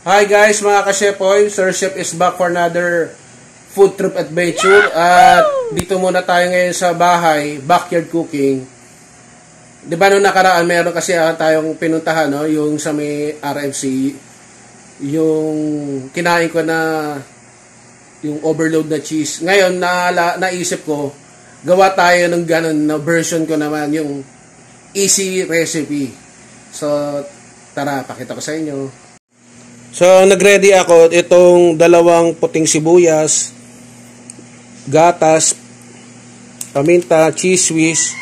Hi guys, mga ka-Shepoy, Sir Chef is back for another food trip adventure. At dito muna tayo ngayon sa bahay, backyard cooking. Di ba nung nakaraan, meron kasi tayong pinuntahan, no? Yung sa may RFC, yung kinain ko na yung overload na cheese. Ngayon, naisip ko, gawa tayo ng ganun na version ko naman, yung easy recipe. So, tara, pakita ko sa inyo. So, nagready ako itong dalawang puting sibuyas, gatas, paminta, cheese whiz,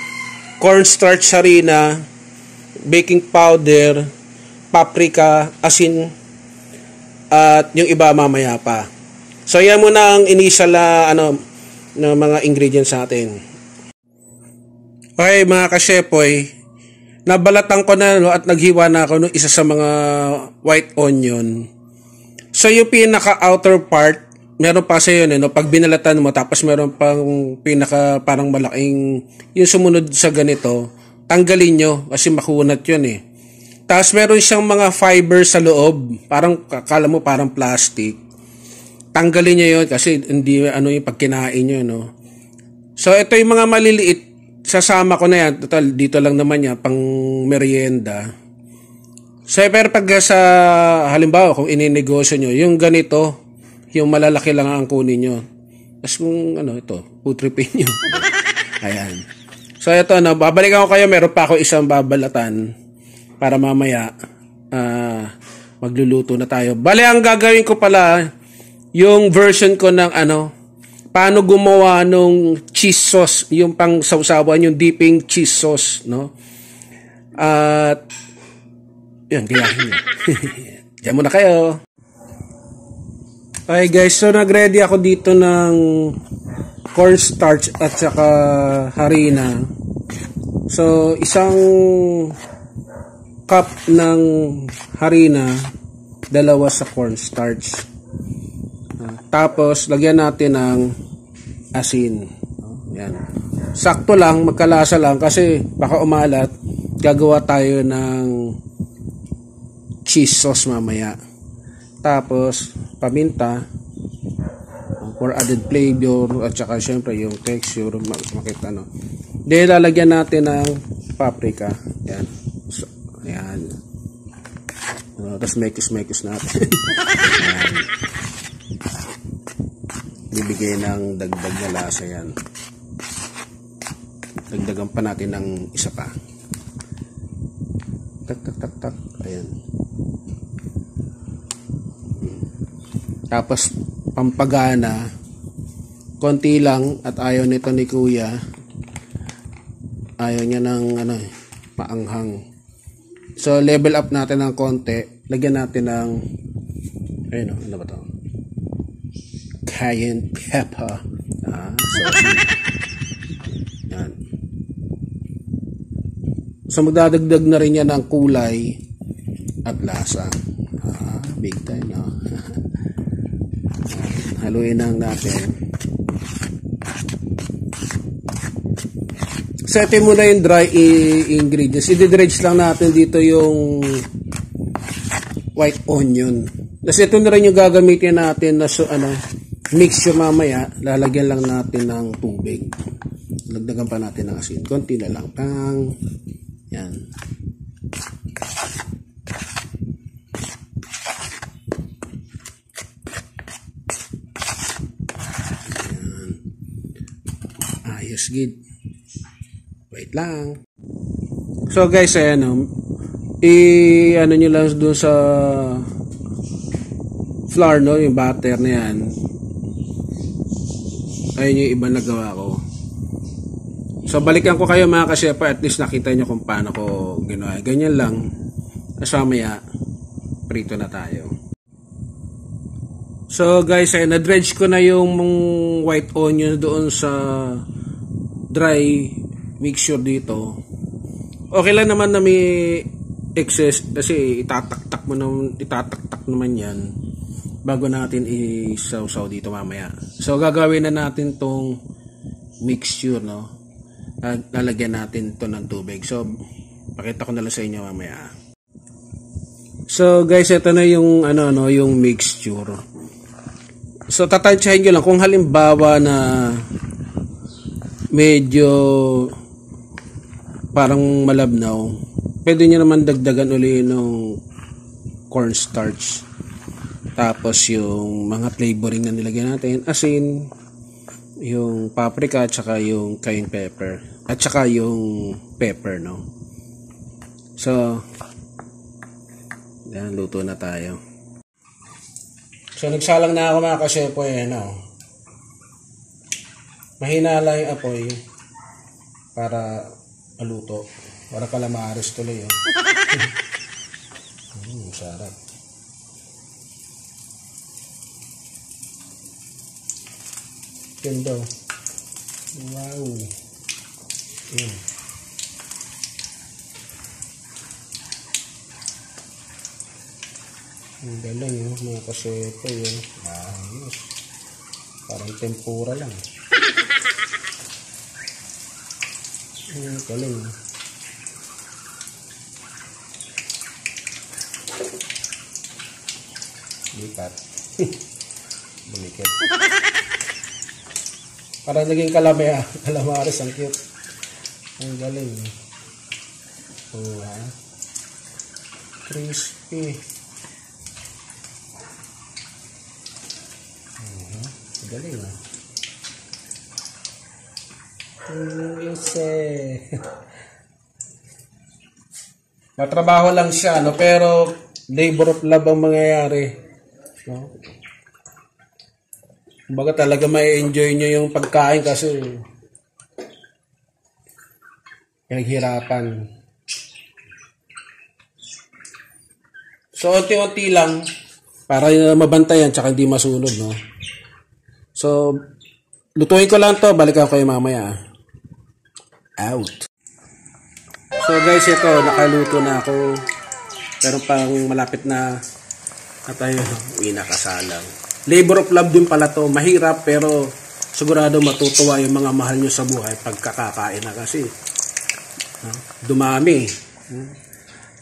cornstarch harina, baking powder, paprika, asin, at yung iba mamaya pa. So, yan muna ang initial na mga ingredients natin. Okay, mga ka-Shepoy, nabalatan ko na at naghiwa na ako ng isa sa mga white onion. So yung pinaka outer part, meron pa sa yun, pag binalatan mo, tapos meron pang pinaka parang malaking, yung sumunod sa ganito, tanggalin nyo kasi makunat yun eh. Tapos meron siyang mga fiber sa loob, parang akala mo parang plastic. Tanggalin nyo yun kasi hindi yung pagkinain nyo, no. So ito yung mga maliliit, sasama ko na yan. Total, dito lang naman yan, pang merienda. So, pero pag sa, halimbawa, kung ininegosyo nyo, yung ganito, yung malalaki lang ang kunin nyo. Tapos kung, ito, putripin nyo. Ayan. So, ito, babalikan ko kayo, meron pa ako isang babalatan para mamaya, magluluto na tayo. Bale, ang gagawin ko pala, yung version ko ng, paano gumawa nung cheese sauce, yung pang sausawan, yung dipping cheese sauce, no? At, yan, gayahin nyo. Diyan muna kayo. Okay guys, so nag-ready ako dito ng cornstarch at saka harina. So, isang cup ng harina, dalawa sa cornstarch. Tapos, lagyan natin ng asin. Yan. Sakto lang, magkalasa lang kasi baka umalat. Gagawa tayo ng cheese sauce mamaya. Tapos, paminta for added flavor at saka syempre yung texture makita, no. Then, lalagyan natin ng paprika. Yan. So, yan. Tapos, mekis-mekis natin. Yan. Bibigay ng dagdag na lasa yan. Dagdagan pa natin ng isa pa. Tak tak tak tak. Ayan. Tapos pampagana, konti lang, at ayaw nito ni Kuya. Ayaw niya ng maanghang. So level up natin ng konti. Lagyan natin ng ano ba 'to? Cayenne pepper. Yan. So magdadagdag na rin yan ng kulay at lasa. Big time, no? Haluin lang natin. Setin muna yung dry ingredients. I-dredge lang natin dito yung white onion. Kasi ito na rin yung gagamitin natin na mixture mamaya. Lalagyan lang natin ng tubig. Lagdagan pa natin ng asin. Konti na lang. Yan. Yan. Ayos, gid. Wait lang. So guys, ayan, nyo lang doon sa flour, no, yung butter na yan. Ayun yung ibang nagawa ko. So balikan ko kayo mga ka-chef, at least nakita nyo kung paano ko ginawa. Ganyan lang. Kasi mamaya prito na tayo. So guys, ay na-dredge ko na yung white onion doon sa dry mixture dito. Okay lang naman na may excess kasi itataktak naman yan bago natin isaw-saw dito mamaya. So gagawin na natin tong mixture, no. Lalagyan natin to ng tubig. So pakita ko na lang sa inyo mamaya. So guys, ito na yung yung mixture. So tatansyahin nyo lang kung halimbawa na medyo parang malabnaw, pwede nyo naman dagdagan uli ng cornstarch. Tapos yung mga flavoring na nilagay natin, asin, yung paprika, at saka yung cayenne pepper, at saka yung pepper, no? So, yan, luto na tayo. So, nagsalang na ako mga kasepo, mahina lang yung apoy para maluto. Para calamares tuloy, sarap. Ganda. Wow. Yan. Ang galing mga kasepo yun. Ayos. Parang tempura lang. Ang galing. Lipat. Bulikit. Para naging calamares, ang cute. Ang galing. Oh, crispy. Ang galing, Matrabaho lang siya, pero labor of love ang mangyayari, no? Kumbaga talaga mai-enjoy nyo yung pagkain kasi pinaghirapan. So, unti-unti lang para mabantayan tsaka hindi masunog, no? So, lutuin ko lang to. Balikan ko kayo mamaya. Out. So, guys, ito. Nakaluto na ako. Pero pang malapit na tayo. Uwi na kasalang. Labor of love din pala to. Mahirap pero sigurado matutuwa yung mga mahal nyo sa buhay pagkakakain na kasi. Dumami.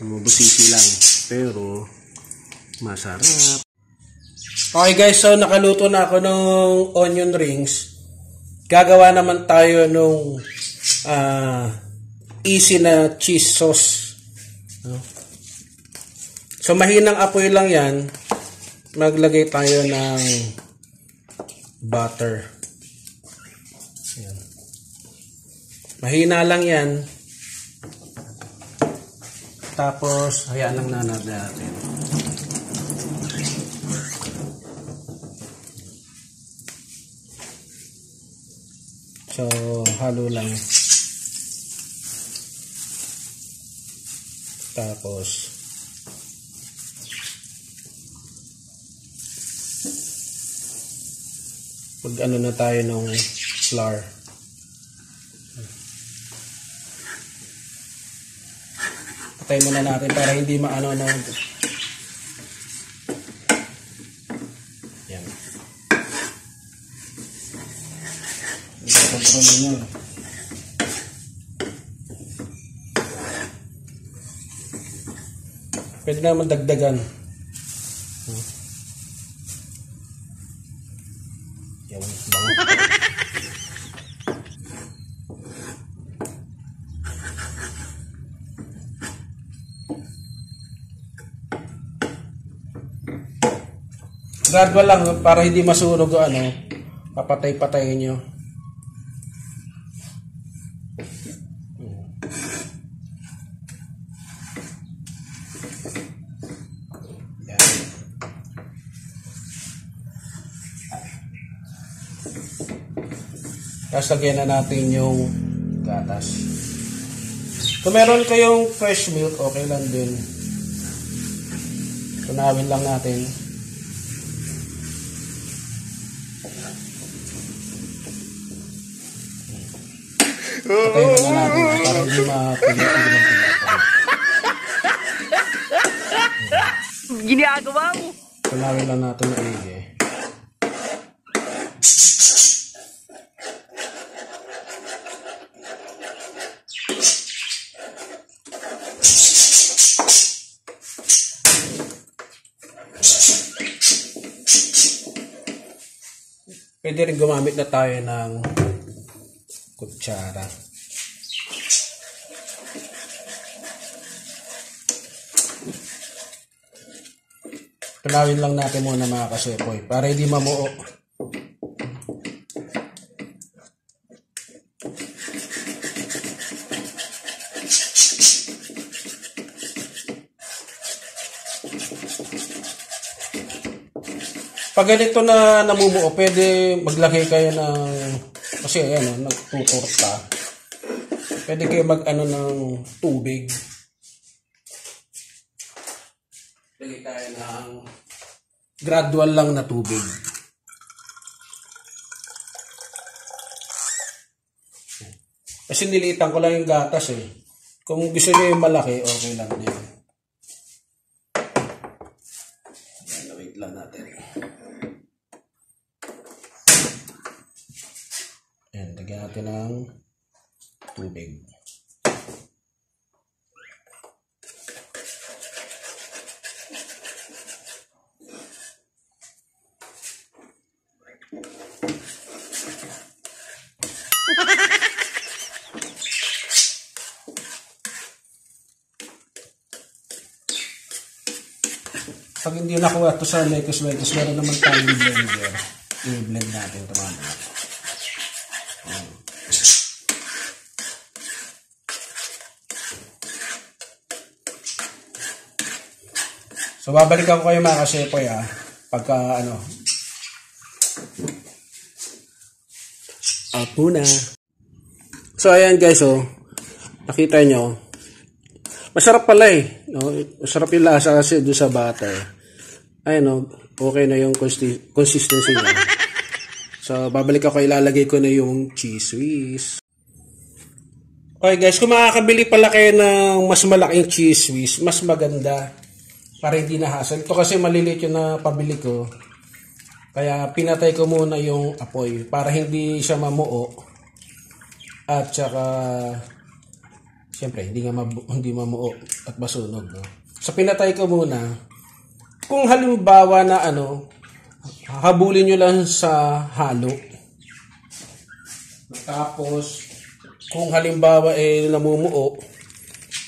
Mabusisi lang. Pero masarap. Okay guys, so nakaluto na ako ng onion rings. Gagawa naman tayo nung easy na cheese sauce. So mahinang apoy lang yan. Maglagay tayo ng butter. Ayan. Mahina lang yan. Tapos, hayaan lang natin. So, halo lang. Tapos, mag-ano na tayo ng flour. Patay muna natin para hindi maano na. Yan. Kontrol niyo. Pwede naman dagdagan. Yan, bango. Gradual lang para hindi masunog o papatay-patayin nyo. Tapos lagyan na natin yung gatas. Kung meron kayong fresh milk, okay lang din. Tunawin lang natin. Patayin na natin para hindi mapilit. Ginagawa mo. Tunawin lang natin maigi. Pwede rin gumamit na tayo ng kutsara. Tunawin lang natin muna mga kasepoy para hindi mamuo. Pag ganito na namumuo, pwede maglagay kayo ng, kasi ayan, nagtuturta. Pwede kayo mag-ano ng tubig. Lagay tayo ng gradual lang na tubig. Kasi nilitan ko lang yung gatas eh. Kung gusto nyo yung malaki, okay lang din. Ayan, wait lang natin. Ayan, lagyan natin ng tubig. Pag hindi nakuha ito sa lettuce, meron naman tayong blender. I-blend natin ito mga. So, babalikan ko kayo mga kasepoy pagka out muna. So, ayan guys, nakita nyo. Masarap pala eh. No? Masarap yung lasa kasi doon sa butter. Ayan okay na yung consistency niya. So, babalik ako, ilalagay ko na yung cheese whiz. Okay guys, kung makakabili pala kayo ng mas malaking cheese whiz, mas maganda. Para hindi na hassle. Ito kasi maliliit yung na pabili ko. Kaya pinatay ko muna yung apoy para hindi siya mamuo. At saka siyempre, hindi mamuo at masunog. No? So, pinatay ko muna. Kung halimbawa na habulin nyo lang sa halo. Tapos, kung halimbawa namumuo,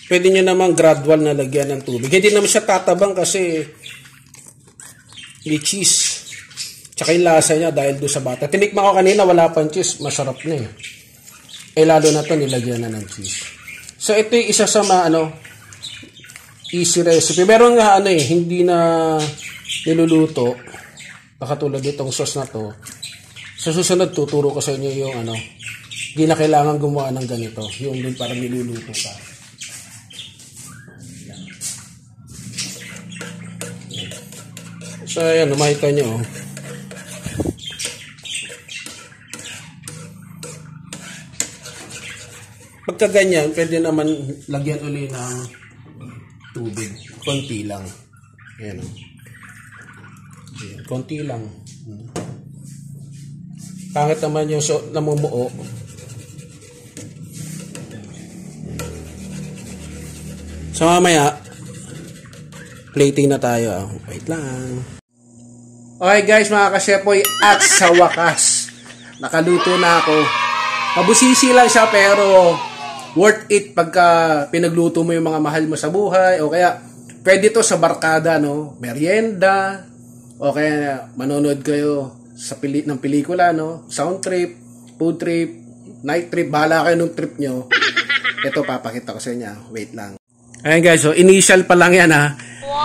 pwede nyo naman gradual na lagyan ng tubig. Hindi naman siya tatabang kasi may cheese. Tsaka yung lasa niya dahil doon sa bata. Tinikman ko kanina, wala pang cheese. Masarap na eh. Lalo na ito, nilagyan na ng cheese. So, ito yung isa sa easy recipe. Meron nga hindi na niluluto. Nakatulad itong sauce na to. Sa susunod, tuturo ko sa inyo yung hindi na kailangan gumawa ng ganito. Yung din parang niluluto pa. So, ayan, makita nyo. Pagka ganyan, pwede naman lagyan uli ng tubig. Konti lang. Ayan. Ayan, konti lang. Pangit naman yung namumuo. So, mamaya, plating na tayo. Wait lang. Okay guys, mga kasepoy, at sa wakas, nakaluto na ako. Mabusisi lang siya pero worth it pagka pinagluto mo yung mga mahal mo sa buhay o kaya pwede to sa barkada, merienda o kaya manonood kayo sa ng pelikula, sound trip, food trip, night trip, bahala kayo ng trip nyo. Ito papakita ko sa inyo. Wait lang. Ayan guys, so initial pa lang yan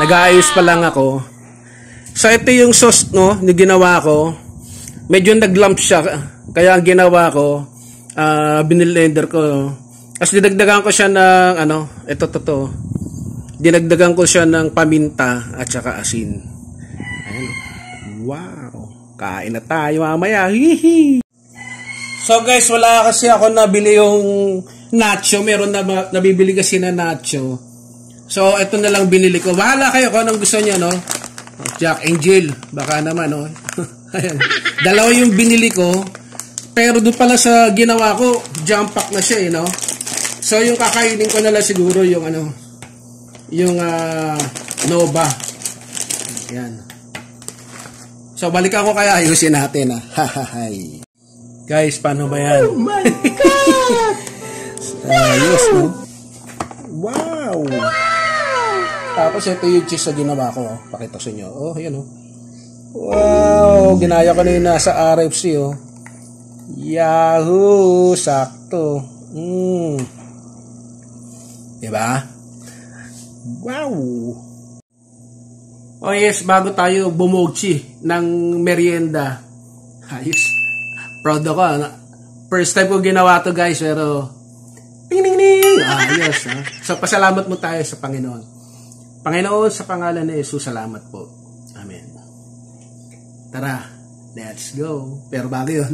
nag-aayos pa lang ako. So ito yung sauce na ginawa ko. Medyo nag-lump siya kaya ang ginawa ko binilender ko. Kasi dinagdagan ko siya ng ito. Dinagdagan ko siya ng paminta at saka asin. Ayan. Wow. Kain na tayo mamaya. Hihi. So guys, wala kasi ako nabili yung nacho. Meron na nabibili kasi na nacho. So ito na lang binili ko. Bahala kayo kung anong gusto niyo, Jack and Jill. Baka naman, Ayan. Dalawa yung binili ko. Pero doon pala sa ginawa ko, jump pack na siya, So, yung kakainin ko na lang siguro yung yung Nova. Ayan. So, balikan ko kaya ayusin natin, Hahahay. Guys, paano ba yan? Oh my God! Ayos, no? Wow! Tapos, ito yung cheese na ginawa ko. Pakita sa inyo. Oh, yan, oh. Wow! Ginaya ko na yung nasa RFC, oh. Yahoo! Sakto. Diba? Wow! Oh yes, bago tayo bumogchi ng merienda. Ayos. Proud ako. First time ko ginawa to guys, pero ting ting ting. Ayos. So pasalamat mo tayo sa Panginoon. Panginoon, sa pangalan ni Jesus, salamat po. Amen. Tara, let's go. Pero bago yun,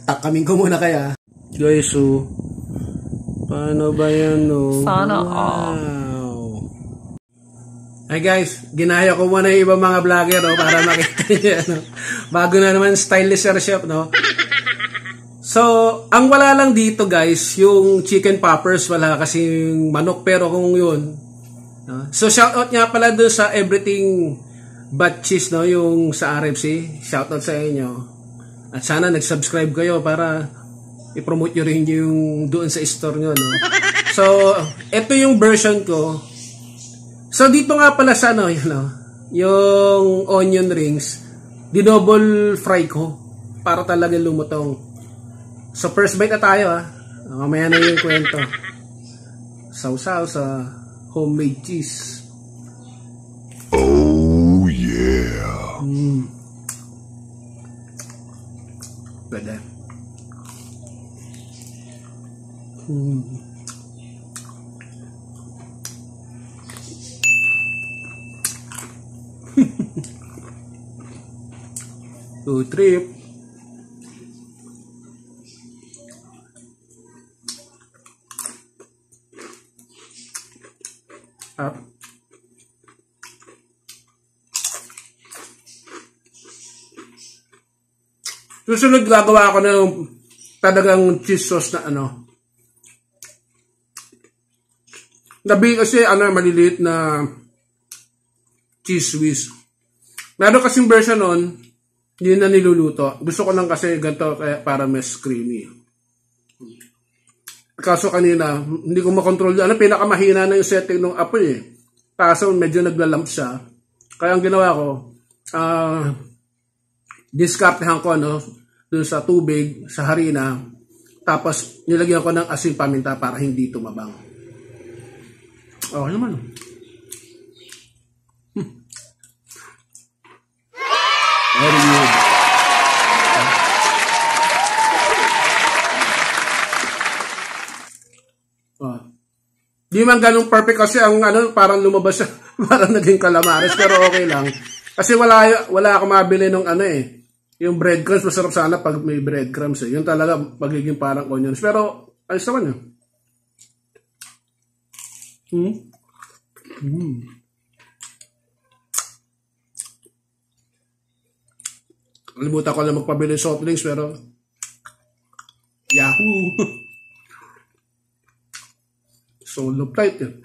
takamin ko muna kaya. Guys, so, paano ba yan, no? Sana all. Hi guys, ginaya ko muna yung ibang mga vlogger, no, para makita niyo, no? Bago na naman stylist shop, no? So, ang wala lang dito guys, yung chicken poppers, wala kasing manok, pero kung yun, no? So, shoutout nga pala doon sa everything but cheese, no, yung sa RFC, shoutout sa inyo. At sana nag-subscribe kayo para i-promote nyo rin yung doon sa store nyo, no? So, ito yung version ko. So, dito nga pala sa ano, yung onion rings, di-double fry ko para talaga lumutong. So, first bite na tayo, mamaya na yung kwento. Sausaw sa homemade cheese. Oh, yeah. Pwede. Two trip. Up. Susunod gagawa ko ng talagang cheese sauce na ano. Nabi kasi maliliit na cheese whiz. Meron kasing version nun, hindi na niluluto. Gusto ko lang kasi ganito para mas creamy. Kaso kanina, hindi ko makontrol. Pinakamahina na yung setting ng apoy eh. Kaso medyo naglalamp siya. Kaya ang ginawa ko, diskartehan ko dun sa tubig, sa harina. Tapos nilagyan ko ng asin paminta para hindi tumabang. Okay naman. Very good. Di man ganun perfect kasi ang parang lumabas siya, parang naging calamares, pero okay lang. Kasi wala akong mabili ng yung breadcrumbs. Masarap sana pag may breadcrumbs eh. Yun talaga magiging parang onions. Pero ayos naman yun. Kalimutan ko na magpabili ng soft drinks, pero yahoo! Solo flight yun.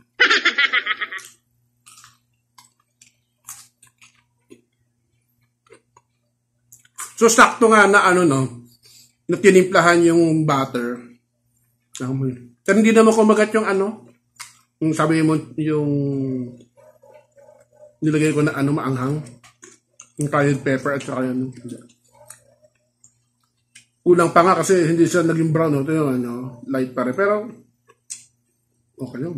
So, sakto nga na na tinimplahan yung butter. Pero hindi naman kumagat yung yung sabi mo, yung nilagay ko na maanghang. Yung cayenne pepper at saka yun. Kulang pa nga kasi hindi siya naging brown. Ito yung light pa rin. Pero, okay yun.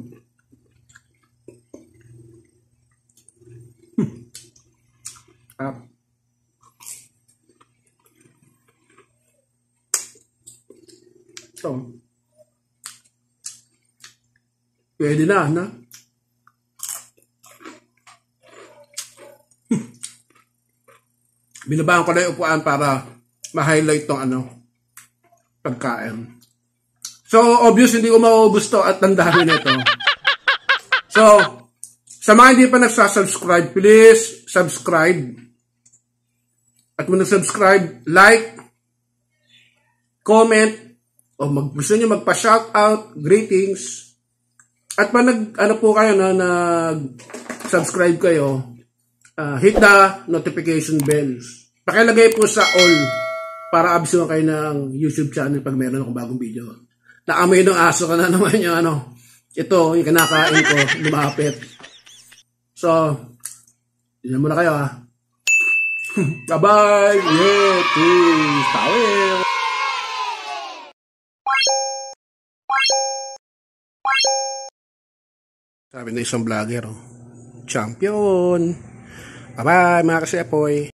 So, pwede na. Binabahan ko na yung upuan para ma-highlight tong pagkain. So, obvious, hindi ko maubos to at tandaan nito. So, sa mga hindi pa nagsasubscribe, please subscribe. At kung nag-subscribe, like, comment, o gusto nyo magpa-shoutout, greetings. At pa po kayo nag-subscribe kayo, hit the notification bells. Pakilagay po sa all para absuhan kayo ng YouTube channel pag meron akong bagong video. Naamoy ng aso ka na naman yung ano. Ito, yung kinakain ko, lumapit. So, tignan muna kayo ha. Bye-bye! Yeah, peace! Tawel! Sabi na isang vlogger, oh. Champion! Bye-bye mga kasepoy!